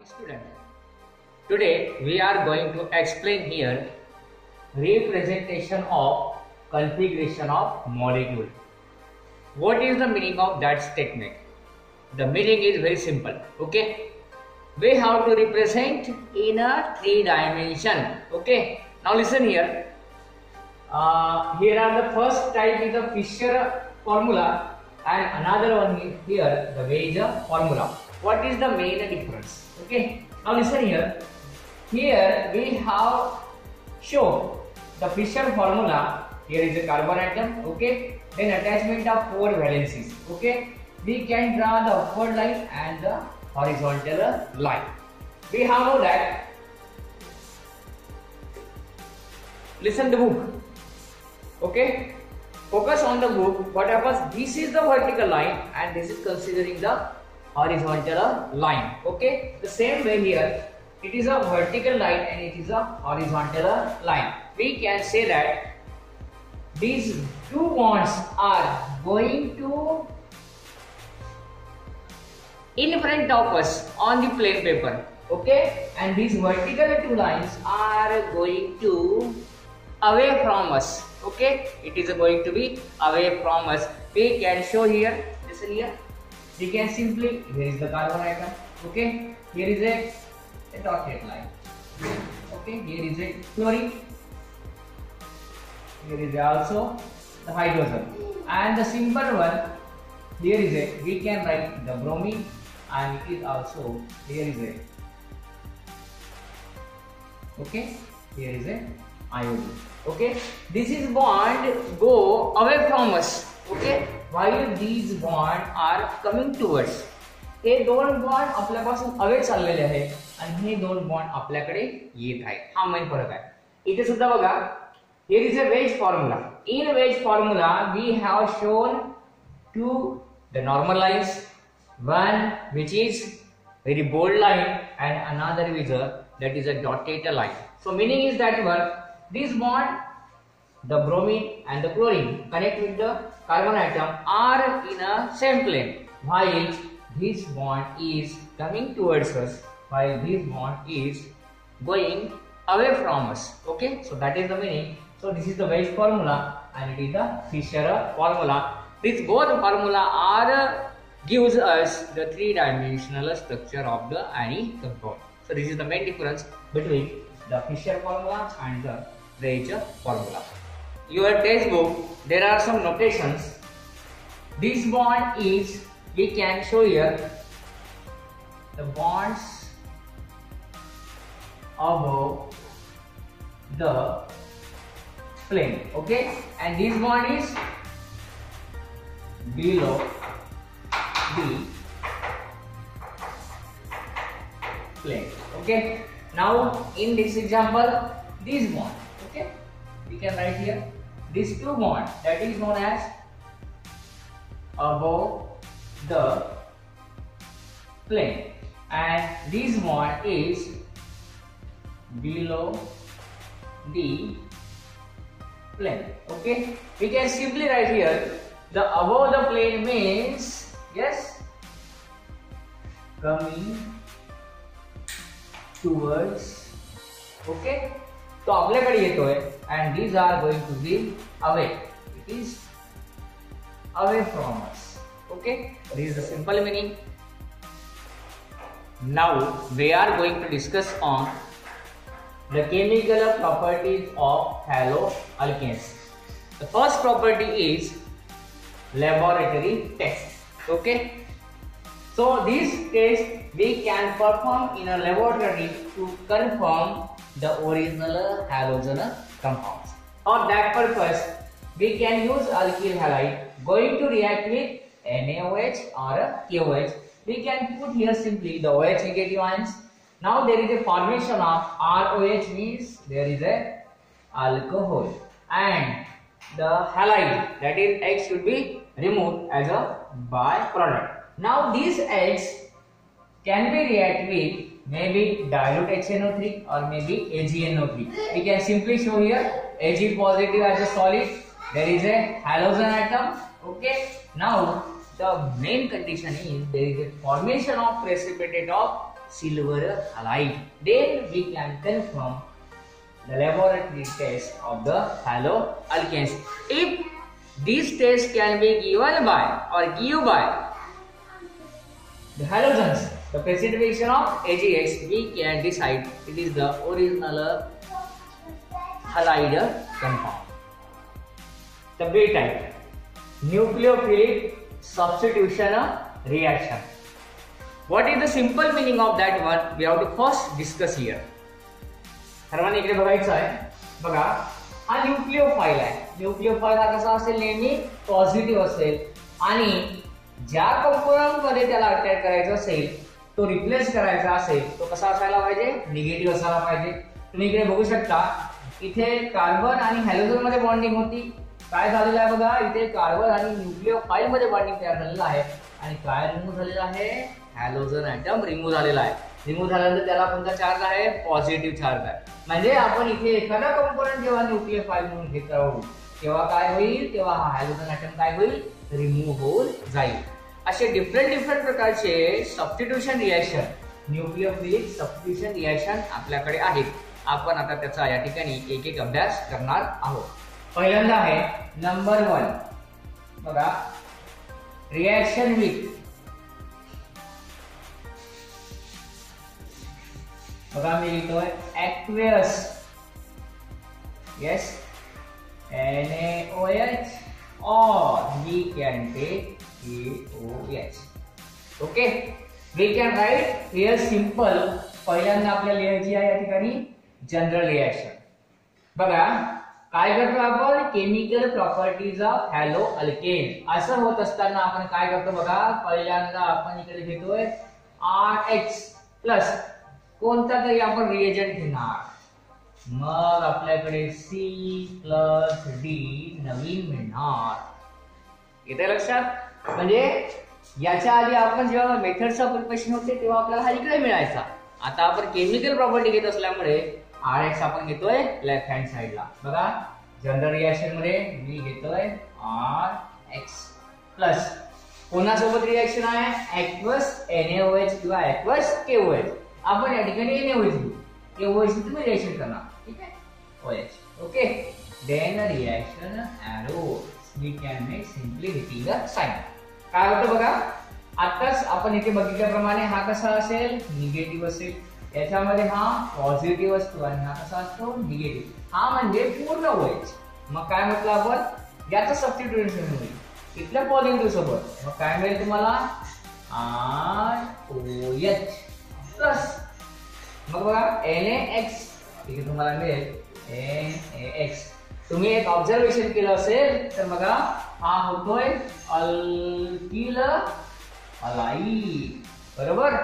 student. Today we are going to explain here representation of configuration of molecule. What is the meaning of that statement? The meaning is very simple. Okay, we have to represent in a 3 dimension. Okay, now listen here. Here are the first type is the Fisher formula and another one is here the Weiser formula. What is the main difference? Okay, now listen here. Here we have shown the Fisher formula. Here is a carbon atom. Okay, then attachment of 4 valencies. Okay, we can draw the upward line and the horizontal line. We have know that. Listen the book. Okay, focus on the book. What happens? This is the vertical line and this is considering the horizontal line. Okay, the same way here it is a vertical line and it is a horizontal line. We can say that these 2 bonds are going to in front of us on the plain paper. Okay, and these vertical 2 lines are going to away from us. Okay, it is going to be away from us. We can show here. Listen here. We can simply, here is the carbon atom. Okay, here is a dotted line. Okay, here is a chlorine. Here is also the hydrogen. And the simple one, here is a, we can write the bromine, and it is also, here is a, okay, here is a iodine. Okay, this is bond go away from us. Okay, while these bond are coming towards. हे 2 bond आपल्यापासून away चाललेले आहे आणि हे 2 bond आपल्याकडे येत आहेत. हा main फरक आहे. इथे सुद्धा बघा, here is a Weiser formula. In Weiser formula we have shown 2 the normal lines, one which is very bold line and another is a that is a dotted line. So meaning is that one, this bond, the bromine and the chlorine connect with the carbon atom are in a same plane, while this bond is coming towards us, while this bond is going away from us. Okay, so that is the meaning. So this is the Weiser formula and it is the Fisher formula. These both formula are gives us the 3-dimensional structure of the any compound. So this is the main difference between the Fisher formula and the Weiser formula. Your textbook, there are some notations. This bond is, we can show here the bonds above the plane. Okay, and this bond is below the plane. Okay, now in this example, this bond, okay, we can write here these 2 bond that is known as above the plane, and this bond is below the plane. Okay, we can simply write here the above the plane means yes, coming towards. Okay, तो आपल्याकडे येतोय and these are going to be away. It is away from us. Okay, this is the simple meaning. Now we are going to discuss on the chemical properties of haloalkanes. The first property is laboratory test. Okay, so this test we can perform in a laboratory to confirm the original halogen compounds. For that purpose, we can use alkyl halide going to react with NaOH or KOH. We can put here simply the OH negative ions. Now there is a formation of ROH, means there is a alcohol, and the halide, that is H, should be removed as a byproduct. Now these H can be react with maybe dilute HNO3 or maybe AgNO3. We can simply show here Ag positive as a solid. There is a halogen atom. Okay, now the main condition is there is a formation of precipitate of silver halide. Then we can confirm the laboratory test of the haloalkanes. If these tests can be given by or given by the halogens, the precipitation of AgX, we can decide it is the original halide compound. The B type, nucleophilic substitution reaction. What is the simple meaning of that one? We have to first discuss here. सर्वांनी इकडे बघायचं आहे. बघा, हा न्यूक्लिओफाइल आहे. न्यूक्लिओफाइल हा कसा असेल? नेहमी पॉझिटिव्ह असेल आणि ज्या कंपोनंट मध्ये त्याला अटॅक करायचं असेल तो रिप्लेस करायचा असेल तो कसा असायला पाहिजे? निगेटिव्ह असायला पाहिजे. तुम्ही इकडे बघू शकता इथे कार्बन आणि हॅलोजन मध्ये बॉन्डिंग होती. काय झालेलं आहे बघा, इथे कार्बन आणि न्यूक्लिओफाइल मध्ये बॉन्डिंग तयार झालेलं आहे आणि काय रिमूव्ह झालेलं आहे? हॅलोजन ॲटम रिमूव्ह झालेला आहे. रिमूव्ह झाल्यानंतर त्याला कोणता चार्ज आहे? पॉझिटिव्ह चार्ज आहे. म्हणजे आपण इथे एखादा कंपोनंट जेव्हा न्यूक्लिओफाइल म्हणून घेत राहू तेव्हा काय होईल? तेव्हा हा हॅलोजन ॲटम काय होईल? रिमूव्ह होऊन जाईल. असे डिफरंट प्रकारचे substitution reaction, nucleophilic substitution reaction आपल्याकडे आहेत. आपण आता त्याचा या ठिकाणी एक एक अभ्यास करणार आहोत. पहिल्यांदा आहे नंबर 1. बघा, रिएक्शन विथ, बघा मी लिहितोय aqueous, yes, NaOH or we can take KOH. Okay, we can write here simple. पहिल्यांदा आपल्याला लिहायची आहे या ठिकाणी जनरल रिएक्शन. बघा काय करतो आपण? Chemical properties of haloalkane. असं होत असताना आपण काय करतो? बघा, पहिल्यांदा आपण इकडे घेतोय RH प्लस कोणता तरी आपण रिएजंट घेणार. मग आपल्याकडे C+D नवीन मिळणार. येते लक्षात? म्हणजे याच्या आधी आपण जेव्हा मेथड्स ऑफ प्रिपरेशन होते तेव्हा आपल्याला हा इकडे मिळायचा. आता आपण केमिकल प्रॉपर्टी घेत असल्यामुळे RH आपण घेतोय लेफ्ट हँड साइडला. बघा, जनरल रिएक्शन मध्ये मी घेतोय RH प्लस कोणासोबत रिएक्शन आहे? ॲक्वस NaOH किंवा ॲक्वस KOH. आपण या ठिकाणी NaOH घेऊ. KOH तुम्ही रिएक्शन करणार. ठीक आहे, OH. Okay, then reaction arrows we can make simply hitting the sign. काय होतं बघा, आताच आपण इथे बघितल्याप्रमाणे हा कसा असेल? निगेटिव्ह असेल. याच्यामध्ये हा पॉझिटिव्ह असतो आणि हा कसा असतो? निगेटिव्ह. हा म्हणजे पूर्ण OH. मग काय म्हटलं आपण? याचं सबस्टिट्यूशन होईल इथल्या पॉझिटिव्ह सोबत. मग काय मिळेल तुम्हाला? ROH प्लस, मग बघा NaX इथे तुम्हाला मिळेल NaX. तुम्ही एक ऑब्झर्वेशन केलं असेल तर बघा, हा होतोय अल्किल हलाइड. बरोबर,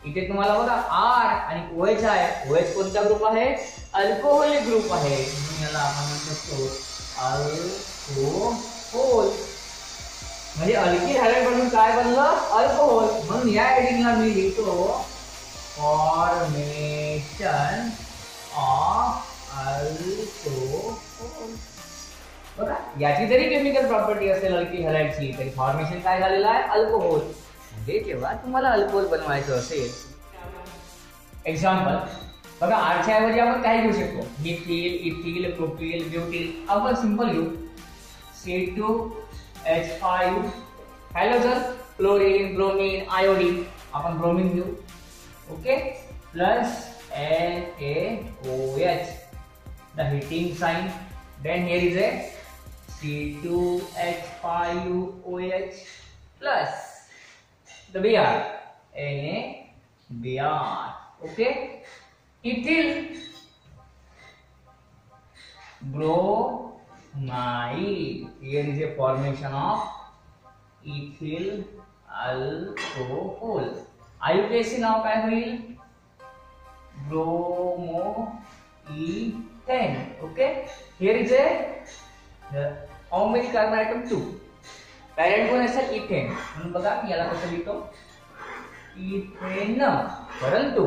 इथे तुम्हाला बघा R आणि OH आहे. OH कोणता ग्रुप आहे? अल्कोहोलिक ग्रुप आहे. म्हणून याला आपण म्हणू शकतो अल्कोहोल. म्हणजे अल्किल हॅलाइड बनून काय बनलं? अल्कोहोल. म्हणून या हेडिंगला मी लिहितो फॉर्मेशन ऑफ अल्कोहोल. बघा, याची जरी केमिकल प्रॉपर्टी असेल अल्किल हॅलाइडची तरी फॉर्मेशन काय झालेलं आहे? अल्कोहोल. म्हणजे जेव्हा तुम्हाला अल्कोहोल बनवायचं असेल, एक्झाम्पल बघा, आरच्या ऐवजी आपण काय घेऊ शकतो? Methyl, ethyl, propyl, butyl. आपण सिंपल घेऊ C2H5 halogen, chlorine, bromine, iodine. आपण ब्रोमीन घेऊ. Okay, plus NaOH, the heating sign. Then here is a C2H5OH plus the Br, NaBr. Okay, ethyl bromide. Here is a formation of ethyl alcohol. IUPAC नाव काय होईल? bromoethane. Okay, here is a how many carbon atom? 2. Parent कोण असेल? Ethane. म्हणून बघा मी याला कसं लिहितो? Ethane. परंतु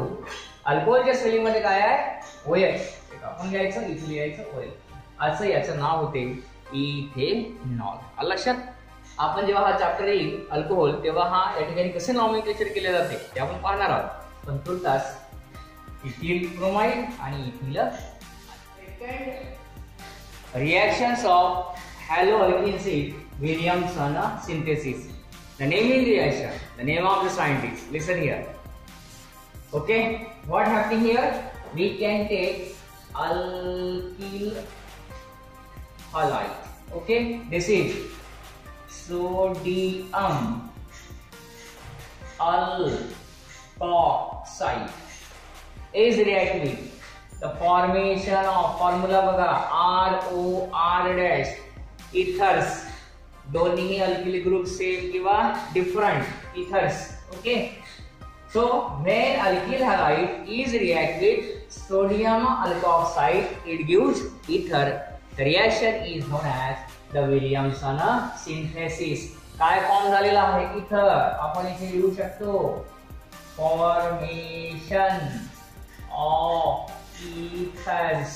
अल्कोहोलच्या स्पेलिंग मध्ये काय आहे? OH. आपण घ्यायचं, इथे लिहायचं OH. असं याचं नाव होते इथेनॉल. आलं लक्षात? आपण जेव्हा हा चॅप्टर येईल अल्कोहोल तेव्हा हा या ठिकाणी कसे नॉमेनक्लेचर केले जाते ते आपण पाहणार आहोत. तुलतास इथिल ब्रोमाइड आणि ethyl. Second, reactions of haloalkanes is Williamson synthesis. The name is reaction, the name of the scientist. Listen here. Okay, what happening here? We can take alkyl halide. Okay, this is sodium alkoxide is react with the formation of formula बघा ROR dash ethers. दोन्ही alkyl group same किंवा different ethers. Okay, so when alkyl halide is react with sodium alkoxide, it gives ether. The reaction is known as the Williamson synthesis. काय form झालेला आहे ether, आपण इथे लिहू शकतो formation of ethers.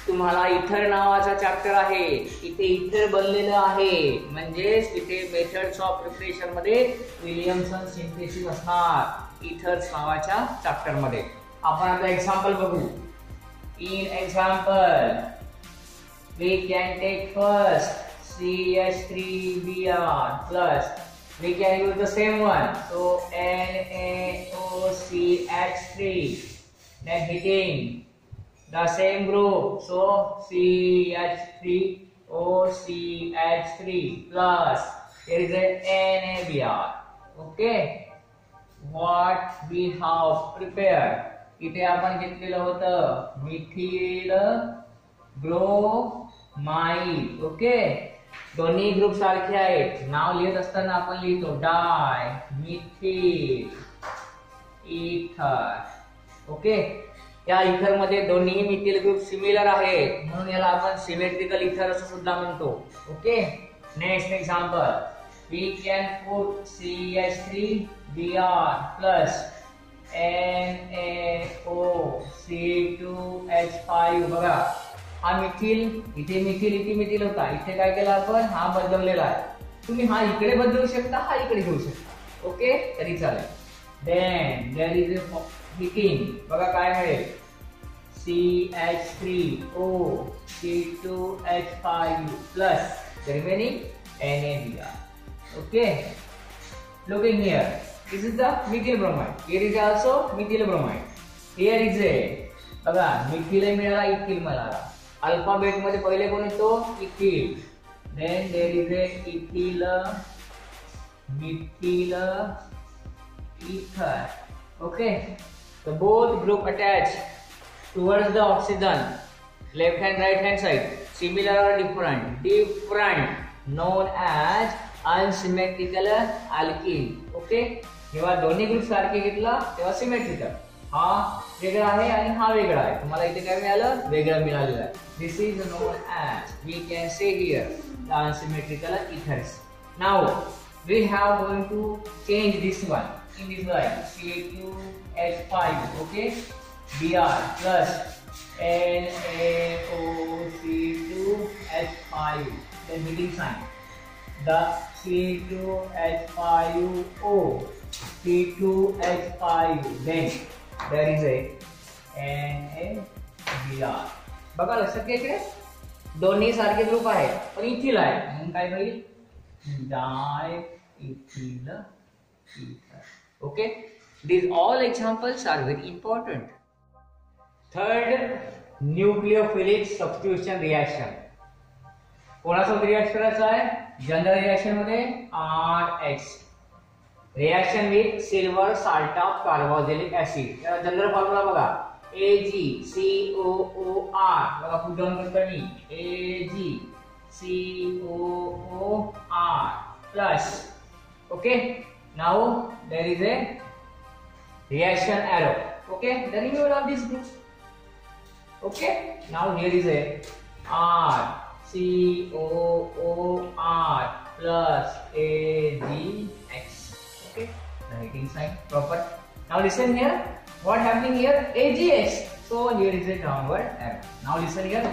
तुम्हाला ether नावाचा चॅप्टर आहे, इथे इथर बनलेलं आहे, म्हणजेच इथे मेथड्स ऑफ प्रिपरेशन मध्ये विलियमसन सिंथेसिस असणार इथर्स नावाच्या चॅप्टर मध्ये. आपण आता एक्झाम्पल बघू. इन example we can take first CH3Br plus we can use the same one, so NaOCH3, then heating the same group, so CH3OCH3 plus there is a NaBr. Okay, what we have prepared, इथे आपण घेतलेलं होतं Mithil bromide. Okay, दोन्ही group सारखे आहेत. नाव लिहित असताना आपण लिहितो डाय मिथिल इथर. ओके, या इथर मध्ये दोन्ही मिथिल ग्रुप सिमिलर आहेत म्हणून याला आपण सिमेट्रिकल इथर असं सुद्धा म्हणतो. Okay, next example, we can put CH3Br plus NaOC2H5. बघा, हा मिथिल, इथे मिथिल, इथे मिथिल होता, इथे काय केलं आपण, हा बदललेला आहे. तुम्ही हा इकडे बदलू शकता, हा इकडे घेऊ शकता. ओके, तरी चालेल. Then there is a heating. बघा काय मिळेल, CH3OC2H5 plus the remaining NaBr. Okay, looking here, this is the methyl bromide, here is also methyl bromide, here is a, बघा मिथिल मिळाला, इथिल मिळाला. अल्फाबेट मध्ये पहिले कोण येतो, ethyl. Then there is a ethyl methyl ether. Okay, the both group attached towards the oxygen, left hand right hand side, similar or different, known as unsymmetrical alkene. Okay, जेव्हा दोन्ही group सारखे घेतला तेव्हा symmetrical. हा वेगळा आहे आणि हा वेगळा आहे. तुम्हाला इथे काय मिळालं, वेगळं मिळालेलं आहे. This is known as, we can say here, the unsymmetrical ethers. Now we have going to change this one in this line, CH2H5. Okay, Br plus NaOC2H5, then heating sign, the C2H5O, C2H5, then there is a NaBr. बघा लक्षात घ्या, इकडे दोन्ही सारखे group आहेत पण ethyl आहे म्हणून काय होईल, diethyl ether. Okay, these all examples are very important. Third, nucleophilic substitution reaction. कोणासोबत रिएक्ट करायचं आहे, जनरल रिएक्शन मध्ये RH, reaction with silver salt of carboxylic acid. General formula बघा, AgCOOR. बघा पुट डाउन करतो मी, AgCOOR plus. Okay, now there is a reaction arrow. Okay, the removal of this group. Okay, now here is a RCOOR plus AgX. Okay, the heating sign proper. Now listen here, what happening here, AgX. So here is a downward arrow. Now listen here,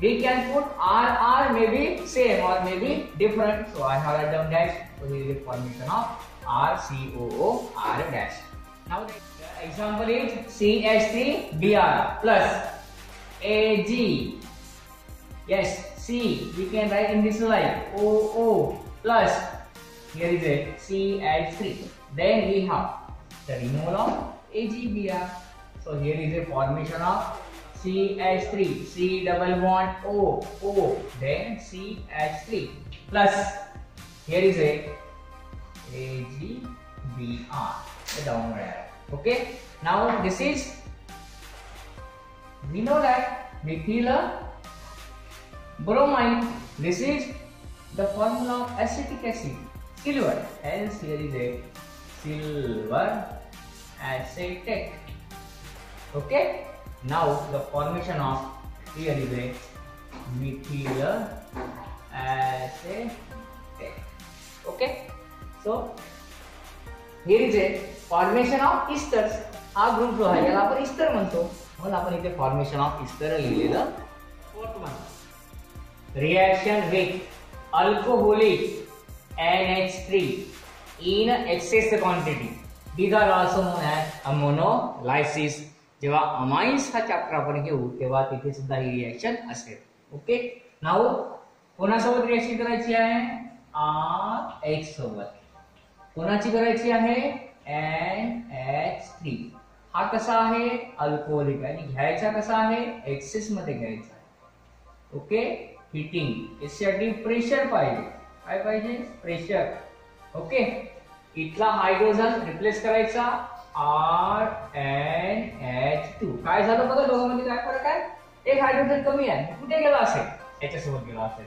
we can put RR may be same or may be different. So I have written down that. So here is the formation of RCOO dash. Now the example is CH3Br plus Ag. Yes, C we can write in this line OO plus here is a CH3. Then we have the removal of AgBr. So here is a formation of CH3, C double bond O, then CH3 plus here is a AgBr, the downward arrow. Okay. Now this is, we know that methyl bromine. This is the formula of acetic acid, silver. Hence here is a silver acetate. Okay. Now the formation of here is a methyl acetate. Okay. So here is a formation of esters. हा group जो आहे याला आपण Easter म्हणतो, म्हणून आपण इथे formation of Easter लिहिलेलं. Fourth one, reaction with alcoholic NH3 in excess quantity. These are also known as ammonolysis. जेव्हा अमाइन्स हा चॅप्टर आपण घेऊ तेव्हा तिथे सुद्धा ही रिएक्शन असेल. ओके. नाउ कोणासोबत रिएक्शन करायची आहे? RH सोबत. कोणाची करायची आहे? NH3. हा कसा आहे? अल्कोहोलिक. आणि घ्यायचा कसा आहे? एक्सेस मध्ये घ्यायचा आहे. ओके. हीटिंग, यासाठी प्रेशर पाहिजे. काय पाहिजे? प्रेशर. ओके. इथला हायड्रोजन रिप्लेस करायचा RNH2. काय झालं बघा, दोघांमध्ये काय फरक आहे? एक हायड्रोजन कमी आहे, कुठे गेला असेल? याच्यासोबत गेला असेल,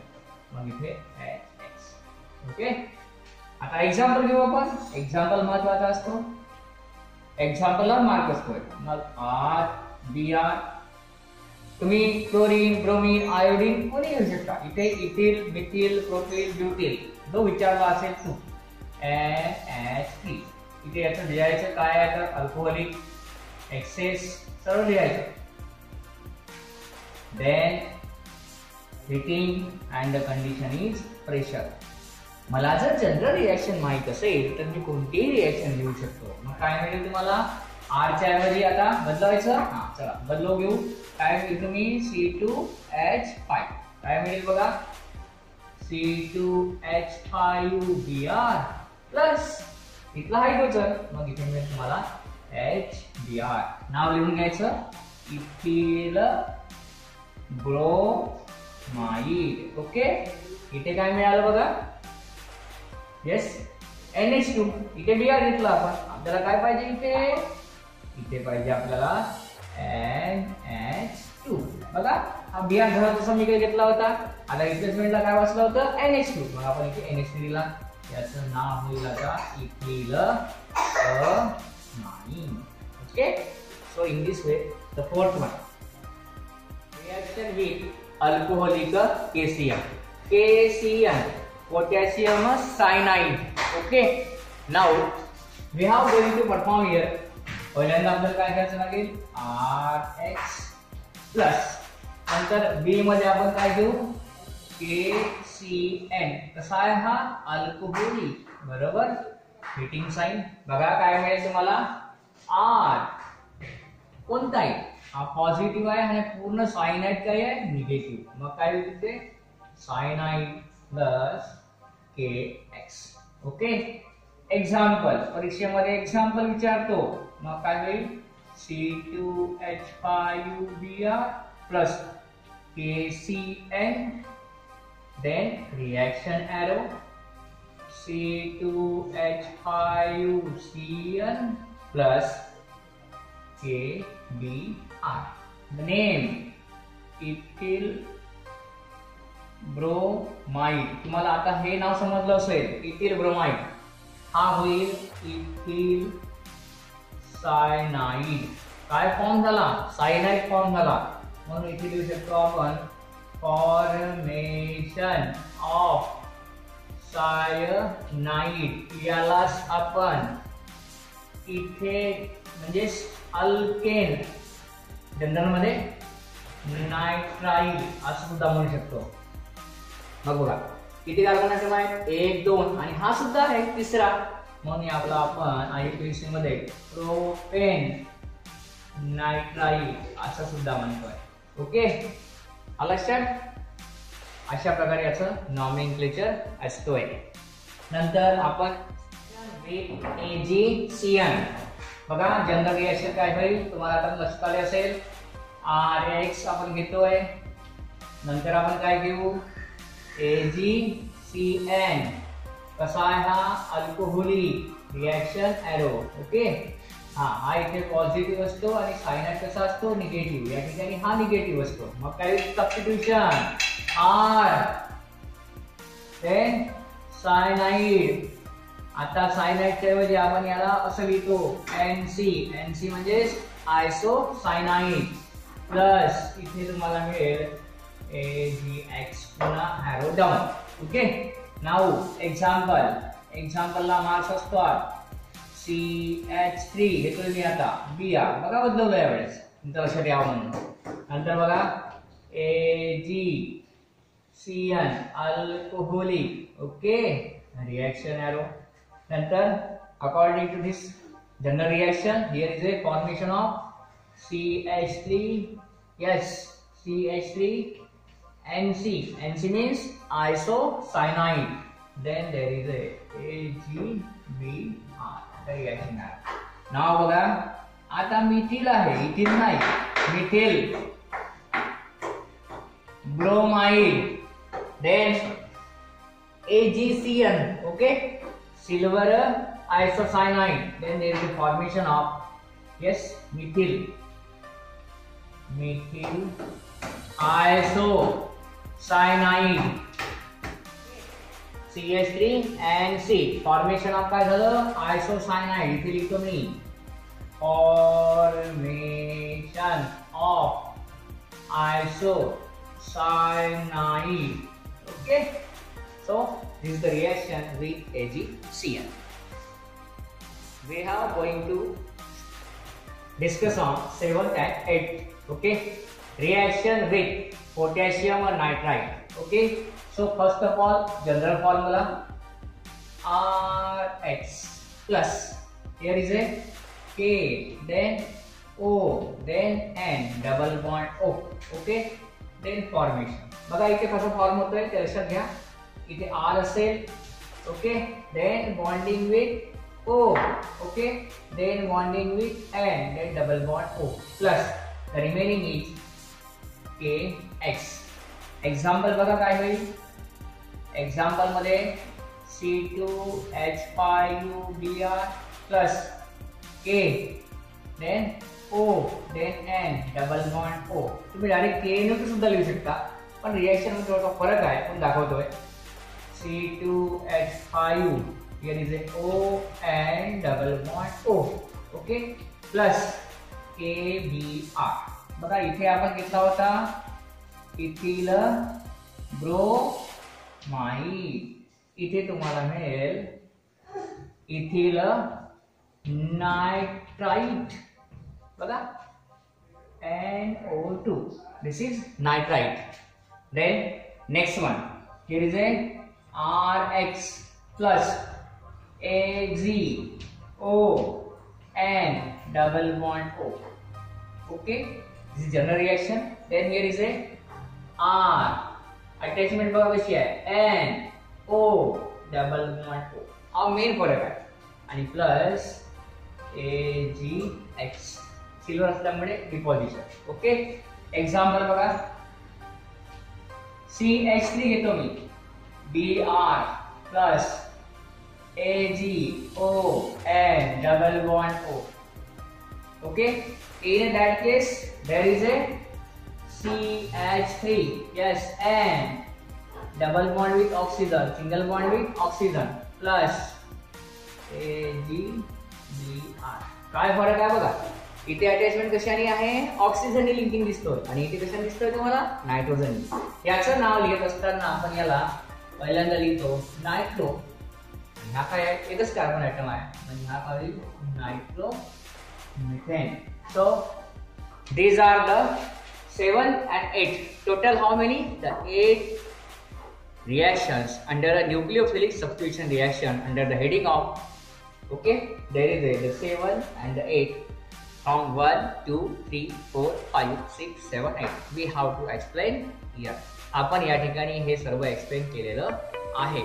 मग इथे HX. ओके. आता एक्झाम्पल घेऊ आपण. एक्झाम्पल महत्वाचा असतो. एक्झाम्पलवर मार्क असतो. मग RBr. तुम्ही क्लोरीन, ब्रोमीन, आयोडीन कोणी घेऊ शकता. इथे इथिल, मिथिल, प्रोपिल, ब्युटिल जो विचारला असेल तू. NH3. इथे याचं लिहायचं काय आहे तर अल्कोहोलिक, एक्सेस सर्व लिहायचं. Then heating and the condition is pressure. मला जर जनरल रिएक्शन माहित असेल तर मी कोणतीही रिएक्शन लिहू शकतो. मग काय मिळेल तुम्हाला? R च्या ऐवजी आता बदलायचं. हा चला बदलू घेऊ. काय मिळेल तुम्ही? C2H5. काय मिळेल बघा? C2H5Br प्लस इथला हायड्रोजन, मग इथे मिळेल तुम्हाला HBr. नाव लिहून घ्यायचं इथिल ब्रोमाइड. ओके. इथे काय मिळालं बघा? Yes, NH2. इथे Br घेतला आपण. आपल्याला काय पाहिजे? इथे पाहिजे आपल्याला NH2. बघा हा Br घरात जसा मी काय घेतला होता, आता रिप्लेसमेंटला काय वाचलं होतं? NH2. मग आपण इथे NH3 दिला. याचं नाव होईल आता ethyl bromide. Okay. So in this way the fourth one, reaction with alcoholic KCN, potassium cyanide. Okay. Now we have going to perform here. पहिल्यांदा आपल्याला काय करायचं लागेल? RH प्लस नंतर B मध्ये आपण काय घेऊ? KCN. कसा आहे हा? अल्कोहोलिक. बरोबर. हीटिंग साइन बघा काय मिळेल तुम्हाला? R कोणता आहे? हा पॉझिटिव्ह आहे आणि पूर्ण सायनाइड काय आहे? निगेटिव्ह. मग काय होईल ते? Cyanide plus KX. Okay. Example, परीक्षेमध्ये एक्झाम्पल विचारतो. मग काय होईल? C2H5Br plus KCN. then reaction arrow C2H5CN plus KBr. The name ethyl bromide. तुम्हाला आता हे नाव समजलं असेल, इथिल ब्रोमाइड. हा होईल इथिल सायनाइड. काय फॉर्म झाला? सायनाइड फॉर्म झाला. म्हणून इथे लिहू शकतो आपण फॉर्मेशन ऑफ सायनाइड. यालाच आपण इथे म्हणजे अल्केन, जनरल मध्ये नायट्राइल असं सुद्धा म्हणू शकतो. मग बघा किती कार्बन ॲटम आहेत? 1 2 आणि हा सुद्धा आहे तिसरा. म्हणून आपला आपण IUPAC मध्ये प्रोपेन नायट्राइट असं सुद्धा म्हणतोय. ओके, लक्षात. अशा प्रकारे याचं नॉमेनक्लेचर असतोय. नंतर आपण AgCN बघा, जनरल रिएक्शन काय होईल तुम्हाला आता लक्षात आले असेल. RX आपण घेतोय, नंतर आपण काय घेऊ AgCN. कसा आहे हा अल्कोहोलिक रिएक्शन एरो. ओके, हा इथे पॉझिटिव्ह असतो आणि सायनाइड कसा असतो निगेटिव्ह. या ठिकाणी हा निगेटिव्ह असतो. मग काय सबस्टिट्यूशन R देन सायनाइड. आता सायनाइडच्या ऐवजी आपण याला असं लिहितो NC म्हणजे आयसोसायनाइड प्लस इथे तुम्हाला मिळेल AgX पुन्हा एरो डाऊन. ओके, नाउ एक्झाम्पलला मार्क्स असतात. CH3 घेतोय मी आता. Br बघा बदलवलं यावेळेस, लक्षात यावं म्हणून. नंतर बघा AgCN alcoholic. Okay, reaction arrow. नंतर according to this general reaction here is a formation of CH3. yes, CH3 NC means isocyanide. Then there is a AgBr the reaction आहे. नाव बघा, आता मिथिल आहे, इथिल नाही, methyl bromide. Then AgCN. okay, silver isocyanide. Then there is a formation of methyl isocyanide CH3 and C. Formation of काय झालं isocyanide. इथे लिहितो मी formation of isocyanide. Okay, so this is the reaction with AgCN. We are going to discuss on 7th and 8th. okay, reaction with potassium or nitrite. okay, so first of all general formula RX plus here is a K then O then N double bond O. okay, then formation बघा इथे कसं form होतोय ते लक्षात घ्या. इथे R असेल. Okay, then bonding with O. okay, then bonding with N then double bond O plus the remaining is KX. Example बघा काय होईल. एक्झाम्पल मध्ये C2H5UBr plus K then O then N double bond O. तुम्ही direct K न सुद्धा लिहू शकता, पण रिएक्शन मध्ये थोडासा फरक आहे पण दाखवतोय. C2H5 here is a O and double bond O. okay, plus KBr. बघा इथे आपण घेतला होता इथिल ब्रोमाइड. इथे तुम्हाला मिळेल इथिल नायट्राइट. बघा NO2. this is nitrite. then next one here is a RX plus AgO and double bond O. okay, this is general reaction. then here is a R attachment बघा कशी आहे NO double bond O. हा main फरक आहे. आणि plus AgX silver असल्यामुळे deposition. Okay, example बघा CH3 घेतो मी Br plus AgO and double bond O. okay, in that case there is a CH3 yes and double bond with oxygen, single bond with oxygen plus AgBr. काय फरक आहे बघा. इथे attachment कशाने आहे oxygen linking दिसतोय आणि इथे कशाने दिसतोय तुम्हाला नायट्रोजन. याचं नाव लिहित असताना आपण याला पहिल्यांदा लिहितो नायट्रो. हा काय आहे एकच कार्बन ॲटम आहे म्हणजे हा काय nitro methane. So these are the 7th and 8th. total how many? The 8 reactions under a nucleophilic substitution reaction under the heading of Okay, there is the 7 and the 8 from 1, 2, 3, 4, 5, 6, 7, 8. We have to explain here. आपण या ठिकाणी हे सर्व explain केलेलं आहे.